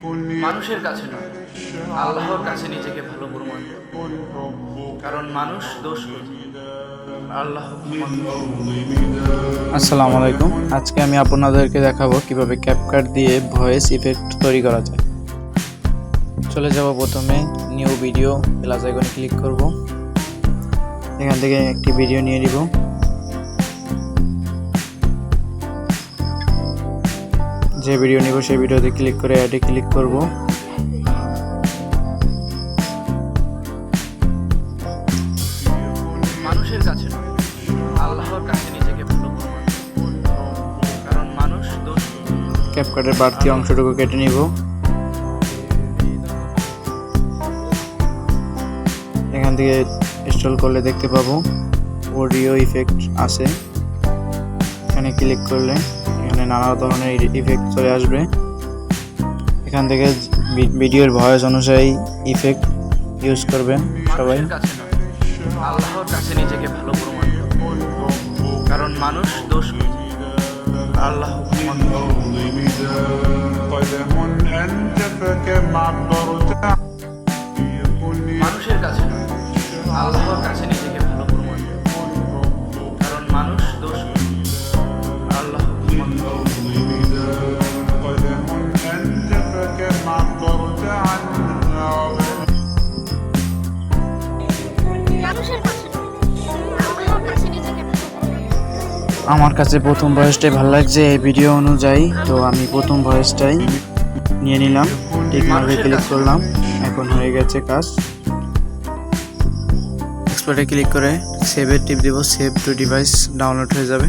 মানুষের কাছে নয়, আল্লাহর কাছে নিজেকে ভালো প্রমাণ করো। কারণ মানুষ দোষ করে, আল্লাহ ক্ষমা করেন। আসসালামু আলাইকুম। আজকে আমি আপনাদেরকে দেখাবো কিভাবে ক্যাপকাট দিয়ে ভয়েস ইফেক্ট তৈরি করা যায়। চলে যাব প্রথমে নিউ ভিডিও প্লাস আইকনে ক্লিক করব। এখান থেকে একটি ভিডিও নিয়ে নিব। যে ভিডিও নিব সেই ভিডিওতে ক্লিক করে অ্যাডে ক্লিক করব। মানুষের কাছে নয়, আল্লাহর কাছে নিজেকে ভালো প্রমাণ করো। কারণ মানুষ দোষ করে। ক্যাপকাটের বাড়তি অংশটুকু কেটে নিব। এখান থেকে ইনস্টল করলে দেখতে পাবো অডিও ইফেক্ট আছে। এখানে ক্লিক করলে এখানে নানা ধরনের ইফেক্ট চলে আসবে। এখান থেকে ভিডিওর ভয়েস অনুযায়ী ইফেক্ট ইউজ করবেন সবাই। মানুষের কাছে নয়, আল্লাহর কাছে নিজেকে ভালো প্রমাণ করো। কারণ মানুষ দোষ করে, আল্লাহ ক্ষমা করেন। মানুষের কাছে নয়, আল্লাহর কাছে নিজেকে ভালো প্রমাণ করো। কারণ মানুষ দোষ করে, আল্লাহ ক্ষমা করেন। আমার কাছে প্রথম ভয়েসটাই ভালো লাগছে এই ভিডিও অনুযায়ী, তো আমি প্রথম ভয়েসটাই নিয়ে নিলাম। টিক মার্কে ক্লিক করলাম। এখন হয়ে গেছে কাজ। এক্সপোর্টে ক্লিক করে সেভে টিপ দেব। সেভ টু ডিভাইস ডাউনলোড হয়ে যাবে।